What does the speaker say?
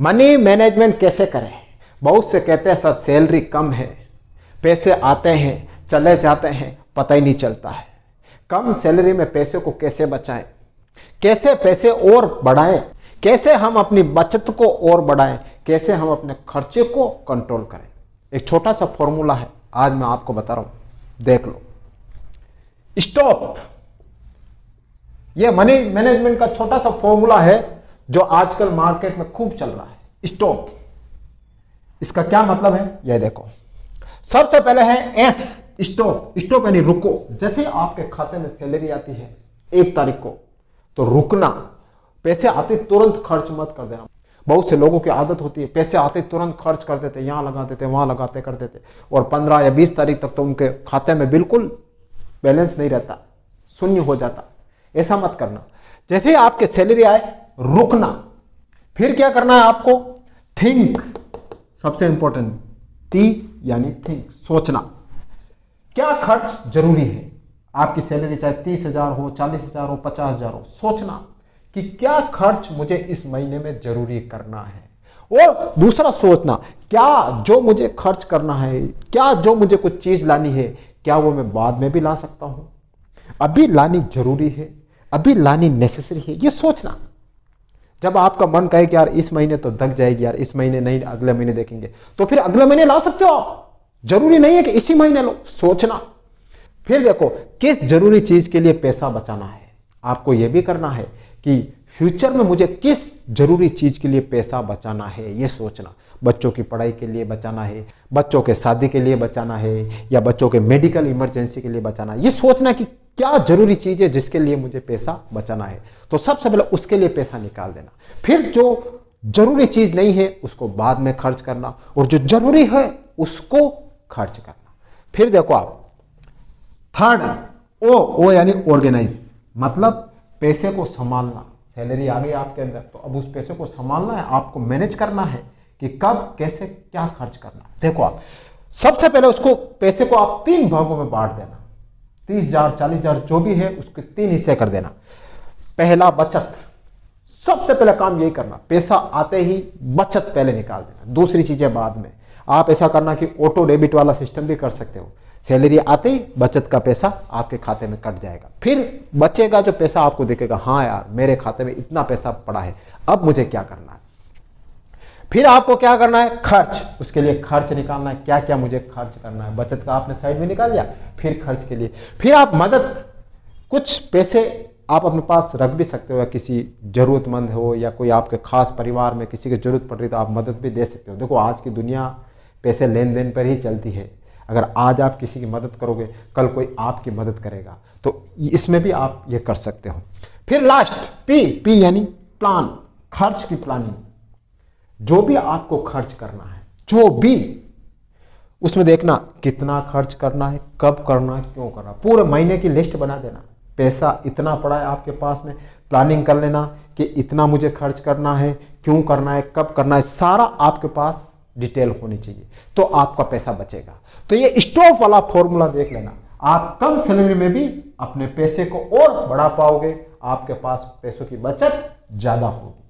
Money management कैसे करें? बहुत से कहते हैं सर सैलरी कम है, पैसे आते हैं चले जाते हैं, पता ही नहीं चलता है। कम सैलरी में पैसे को कैसे बचाएं, कैसे पैसे और बढ़ाएं, कैसे हम अपनी बचत को और बढ़ाएं, कैसे हम अपने खर्चे को कंट्रोल करें। एक छोटा सा फॉर्मूला है, आज मैं आपको बता रहा हूं, देख लो। स्टॉप, यह मनी मैनेजमेंट का छोटा सा फॉर्मूला है जो आजकल मार्केट में खूब चल रहा है। स्टॉप, इसका क्या मतलब है यह देखो। सबसे पहले है एस, स्टॉप। स्टॉप यानी रुको। जैसे आपके खाते में सैलरी आती है 1 तारीख को, तो रुकना, पैसे आते तुरंत खर्च मत कर देना। बहुत से लोगों की आदत होती है पैसे आते तुरंत खर्च कर देते, यहां लगा देते वहां लगाते कर देते, और 15 या 20 तारीख तक तो उनके खाते में बिल्कुल बैलेंस नहीं रहता, शून्य हो जाता। ऐसा मत करना। जैसे ही आपके सैलरी आए रुकना, फिर क्या करना है आपको, थिंक। सबसे इंपॉर्टेंट टी यानी थिंक, सोचना क्या खर्च जरूरी है। आपकी सैलरी चाहे 30,000 हो, 40,000 हो, 50,000 हो, सोचना कि क्या खर्च मुझे इस महीने में जरूरी करना है। और दूसरा सोचना, क्या जो मुझे खर्च करना है, क्या जो मुझे कुछ चीज लानी है, क्या वो मैं बाद में भी ला सकता हूं, अभी लानी जरूरी है, अभी लानी नेसेसरी है, ये सोचना। जब आपका मन कहे कि यार इस महीने तो दग जाएगी, यार इस महीने नहीं अगले महीने देखेंगे, तो फिर अगले महीने ला सकते हो आप, जरूरी नहीं है कि इसी महीने लो। सोचना। फिर देखो किस जरूरी चीज के लिए पैसा बचाना है, आपको यह भी करना है कि फ्यूचर में मुझे किस जरूरी चीज के लिए पैसा बचाना है, यह सोचना। बच्चों की पढ़ाई के लिए बचाना है, बच्चों के शादी के लिए बचाना है, या बच्चों के मेडिकल इमरजेंसी के लिए बचाना है। यह सोचना कि क्या जरूरी चीज है जिसके लिए मुझे पैसा बचाना है, तो सबसे पहले उसके लिए पैसा निकाल देना। फिर जो जरूरी चीज नहीं है उसको बाद में खर्च करना, और जो जरूरी है उसको खर्च करना। फिर देखो आप थर्ड ओ यानी ऑर्गेनाइज, मतलब पैसे को संभालना। सैलरी आ गई आपके अंदर, तो अब उस पैसे को संभालना है, आपको मैनेज करना है कि कब कैसे क्या खर्च करना। देखो आप सबसे पहले उसको पैसे को आप 3 भागों में बांट देना। 30,000 40,000 जो भी है उसके 3 हिस्से कर देना। पहला बचत, सबसे पहले काम यही करना, पैसा आते ही बचत पहले निकाल देना, दूसरी चीजें बाद में। आप ऐसा करना कि ऑटो डेबिट वाला सिस्टम भी कर सकते हो। सैलरी आते ही बचत का पैसा आपके खाते में कट जाएगा, फिर बचेगा जो पैसा आपको दिखेगा, हाँ यार मेरे खाते में इतना पैसा पड़ा है, अब मुझे क्या करना है। फिर आपको क्या करना है, खर्च। उसके लिए खर्च निकालना है, क्या क्या मुझे खर्च करना है। बचत का आपने साइड में निकाल लिया, फिर खर्च के लिए। फिर आप मदद, कुछ पैसे आप अपने पास रख भी सकते हो, या किसी जरूरतमंद हो या कोई आपके खास परिवार में किसी की जरूरत पड़ रही तो आप मदद भी दे सकते हो। देखो आज की दुनिया पैसे लेन देन पर ही चलती है। अगर आज आप किसी की मदद करोगे कल कोई आपकी मदद करेगा, तो इसमें भी आप ये कर सकते हो। फिर लास्ट पी यानी प्लान, खर्च की प्लानिंग। जो भी आपको खर्च करना है, जो भी, उसमें देखना कितना खर्च करना है, कब करना है, क्यों करना है। पूरे महीने की लिस्ट बना देना। पैसा इतना पड़ा है आपके पास में, प्लानिंग कर लेना कि इतना मुझे खर्च करना है, क्यों करना है, कब करना है, सारा आपके पास डिटेल होनी चाहिए, तो आपका पैसा बचेगा। तो ये स्टॉप वाला फॉर्मूला देख लेना, आप कम सैलरी में भी अपने पैसे को और बढ़ा पाओगे, आपके पास पैसों की बचत ज्यादा होगी।